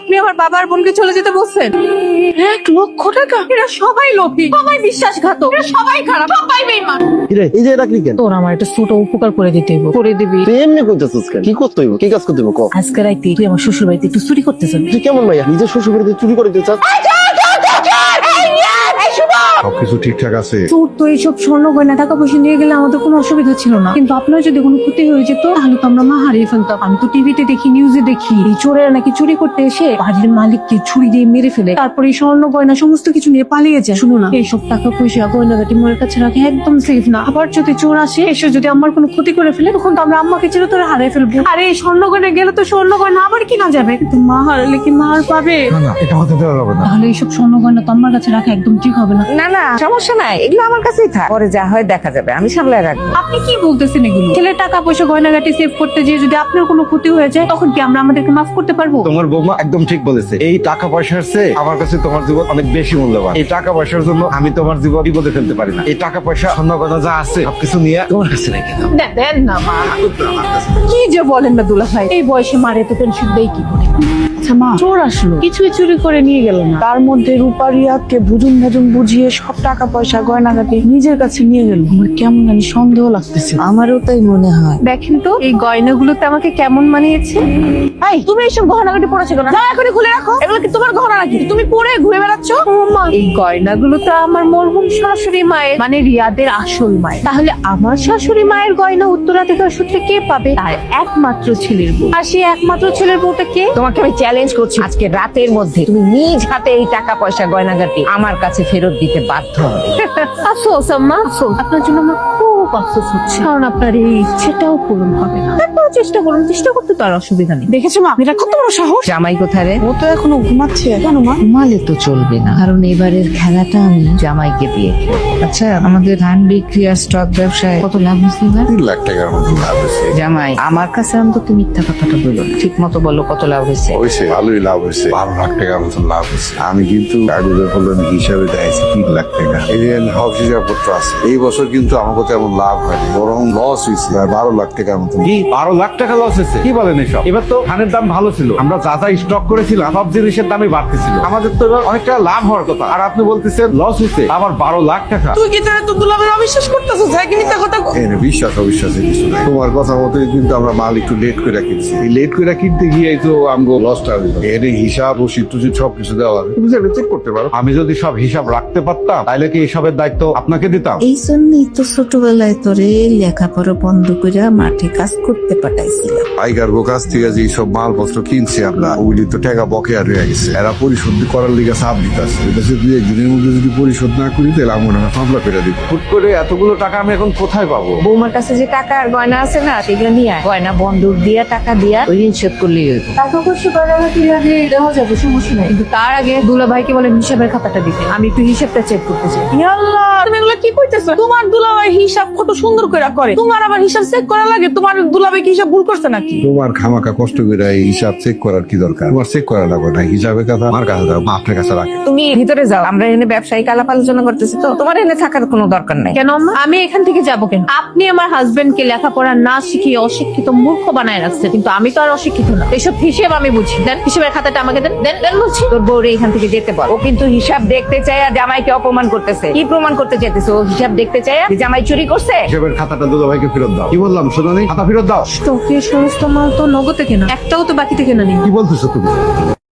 আপনি আমার বাবার বোনকে চলে যেতে বলছেন? 1,00,000 টাকা? এরা সবাই লোভী, সবাই বিশ্বাসঘাতক, এরা সবাই খারাপ, সবাই বেঈমান। কিরে এই যে রাখলি কেন? তোর আমার একটা ছোট উপকার করে দিতে হইব, করে দিবি। তুই এমনি করতেছিস কেন? কি করতে হইব? কি কাজ করতে হইব? ক। আজকে রাইতে তুই আমার শ্বশুর বাড়িতে একটু চুরি করতেছেন। তুই কেমন মাইয়া? নিজের শ্বশুর বাড়িতে চুরি করে দিতে চাস? সবকিছু ঠিকঠাক আছে? চোর তো এইসব স্বর্ণ গয়না টাকা পয়সা নিয়ে গেলে আমাদের কোনো অসুবিধা ছিল না, কিন্তু আপনার যদি কোনো ক্ষতি হয়ে যেত তাহলে তো আমরা মা হারিয়ে ফেলতাম। আমি তো টিভিতে দেখি, নিউজে দেখি, এই চোরেরা নাকি চুরি করতে এসে বাড়ির মালিককে ছুরি দিয়ে মেরে ফেলে, তারপরে এই স্বর্ণ গয়না সমস্ত কিছু নিয়ে পালিয়ে যায়। শুনো না, এইসব টাকা পয়সা গয়নাগাটি মোর কাছে রাখে একদম সেফ না। আবার যদি চোর আসে এসে যদি আমার কোনো ক্ষতি করে ফেলে, তখন তো আমরা আম্মাকে চিরতরে হারিয়ে ফেলবো। আরে এই স্বর্ণ গয়না গেলে তো স্বর্ণ গয়না আবার কিনা যাবে, কিন্তু মা হারালে কি মা আর পাবে? না না, এটা হতে দেওয়া যাবে না। তাহলে এইসব স্বর্ণ গয়না তো আমার কাছে রাখা একদম ঠিক হবে না। না না, সমস্যা নাই, এগুলো আমার কাছেই থাক, পরে যা হয় দেখা যাবে, আমি সামলায় রাখবো। আপনি কি বলতেছেন এগুলো? ছেলের টাকা পয়সা গয়নাগাটি সেভ করতে গিয়ে যদি আপনার কোনো ক্ষতি হয়ে যায়, তখন কি আমরা আমাদেরকে মাফ করতে পারবো? তোমার বৌমা একদম ঠিক বলেছে। এই টাকা পয়সার চেয়ে আমার কাছে তোমার জীবন অনেক বেশি মূল্যবান। এই টাকা পয়সার জন্য আমি তোমার জীবন বিপদে ফেলতে পারি না। এই টাকা পয়সা স্বর্ণ গয়না যা আছে সবকিছু নিয়ে তোমার কাছে রেখে দাও। দেন না মা, কি যে বলেন না দুলা ভাই, এই বয়সে মারে তো টেনশন দেই কি করে? আচ্ছা মা, চোর আসলো, কিছুই চুরি করে নিয়ে গেল না, তার মধ্যে রূপা রিয়াদকে ভুজুন ভাজুন বুঝিয়ে সব টাকা পয়সা গয়নাগাটি নিজের কাছে নিয়ে গেল। আমার কেমন জানি সন্দেহ লাগতেছে। আমারও তাই মনে হয়। দেখেন তো এই গয়নাগুলোতে আমাকে কেমন মানিয়েছে। এই তুমি এইসব গহনাগাটি পড়েছো কেন? যা এখনই খুলে রাখো, এগুলো কি তোমার গহনা নাকি তুমি পরে ঘুরে বেড়াচ্ছ? ও মা, এই গয়নাগুলো তো আমার মরহুম শাশুড়ি মায়ের, মানে রিয়াদের আসল মায়ের। তাহলে আমার শাশুড়ি মায়ের গয়না উত্তরাধিকার সূত্রে কে পাবে? তার একমাত্র ছেলের বউ। আর সেই একমাত্র ছেলের বউটা কে? তোমাকে আমি চ্যালেঞ্জ করছি, আজকে রাতের মধ্যে তুমি নিজ হাতে এই টাকা পয়সা গয়নাগাটি আমার কাছে ফেরত দিতে বাধ্য হবে। আফসোস আম্মা, আফসোস। আপনার জন্য আমার খুব আফসোস হচ্ছে, কারণ আপনার এই ইচ্ছেটাও পূরণ হবে না। তারপর চেষ্টা করুন, চেষ্টা করতে তো আর অসুবিধা নেই। দেখেছো মা, এটা কত বড় সাহস। জামাই কোথায় রে? ও তো এখনো ঘুমাচ্ছে। কেন মা? ঘুমালে তো চলবে না, কারণ এবারের খেলাটা আমি জামাইকে দিয়ে খেলবো। আচ্ছা, আমাদের ধান বিক্রি আর স্টক ব্যবসায় কত লাভ হয়েছে এবার? 3 লাখ টাকার মতো লাভ হয়েছে। জামাই, আমার কাছে অন্তত মিথ্যা কথাটা বললো না, ঠিক মতো বলো কত লাভ হয়েছে। হয়েছে, ভালোই লাভ হয়েছে। 12 লাখ টাকার মতো লাভ হয়েছে। আমি কিন্তু কাগজের ফলন হিসাবে দেখাইছি 3 লাখ টাকা। এই যে হক হিসাবপত্র আছে। এই বছর কিন্তু আমাকে তেমন লাভ হয়নি, বরং লস হয়েছে প্রায় 12 লাখ টাকার মতো। কি 12 লাখ টাকা লস হয়েছে? কি বলেন এসব? এবার তো ধানের দাম ভালো ছিল, আমরা যা যা স্টক করেছিলাম সব জিনিসের দামই বাড়তেছিল, আমাদের তো এবার অনেক টাকা লাভ হওয়ার কথা, আর আপনি বলতেছেন লস হয়েছে, আবার 12 লাখ টাকা। তুই কি তাহলে তো দুলাভাইয়ের অবিশ্বাস করতেছিস? হ্যাঁ কি মিথ্যা কথা? এনে বিশ্বাস অবিশ্বাসের কিছু নাই। তোমার কথা মতোই কিন্তু আমরা মাল একটু লেট করে কিনছি। এই লেট করে কিনতে গিয়ে তো আমগো লসটা হইলো। এর হিসাব রসিদ টুসিদ সবকিছু দেওয়া আছে, তুমি চাইলে চেক করতে পারো। আমি যদি সব হিসাব রাখতে পারতাম তাহলে কি এসবের দায়িত্ব আপনাকে দিতাম? এই জন্যই তো ছোটবেলায় তোরে লেখাপড়া বন্ধ করে মাঠে কাজ করতে পাঠাইছিলাম। আইগার কাছ থেকে যে সব মালপত্র কিনছি আমরা, ওগুলি তো টাকা বকেয়া রয়ে গেছে। এরা পরিশোধ করার লিগে চাপ দিতেছে। এটা যদি 2 একদিনের মধ্যে যদি পরিশোধ না করি তাহলে আমার মামলা করে দিব। হুট করে এতগুলো টাকা আমি এখন কোথায় পাবো? বৌমার কাছে যে টাকা আর গয়না আছে না, সেগুলো নিয়ে আয়। গয়না বন্দুক দিয়া টাকা দিয়া ওই ঋণ শোধ করলেই হইব। টাকা পয়সা গয়নাগাটি লাগে দেওয়া যাবে, সমস্যা নাই, কিন্তু তার আগে দুলা ভাইকে বলেন হিসাবের খাতাটা দিতে। আমি একটু হিসাবটা চেক করতে চাই। ইয়া আল্লাহ, তুমি এগুলো কি কইতেছো? তোমার দুলাভাই হিসাব কত সুন্দর করে করে, তোমার আবার হিসাব চেক করা লাগে? তোমার দুলাভাই কি হিসাব ভুল করছে নাকি? তোমার খামাকা কষ্ট করে এই হিসাব চেক করার কি দরকার? তোমার চেক করা লাগবে না। হিসাবের কথা আমার কাছে দাও, আপনার কাছে রাখে। তুমি ভিতরে যাও, আমরা এখানে ব্যবসায়িক আলাপ আলোচনা করতেছি, তো তোমার এখানে থাকার কোনো দরকার নাই। কেন আম্মা? আমি এখান থেকে যাবো কেন? আপনি আমার হাজবেন্ডকে লেখাপড়া না শিখিয়ে অশিক্ষিত মূর্খ বানায় রাখছেন, কিন্তু আমি তো আর অশিক্ষিত না। এসব হিসেব আমি বুঝি। দেন হিসেবের খাতাটা আমাকে দেন, দেন দেন বলছি। তোর বউরে এখান থেকে যেতে বল। ও কিন্তু হিসাব দেখতে চায় আর জামাইকে অপমান করতেছে। কি প্রমাণ করতে চাইতেছে? ও হিসাব দেখতে চায় যে জামাই চুরি করছে। হিসাবের খাতাটা দুলা ভাইকে ফেরত দাও। কি বললাম শোনো নি? খাতা ফেরত দাও। স্টকের সমস্ত মাল তো নগদে কেনা, একটাও তো বাকিতে কেনা নেই। কি বলতেছো তুমি?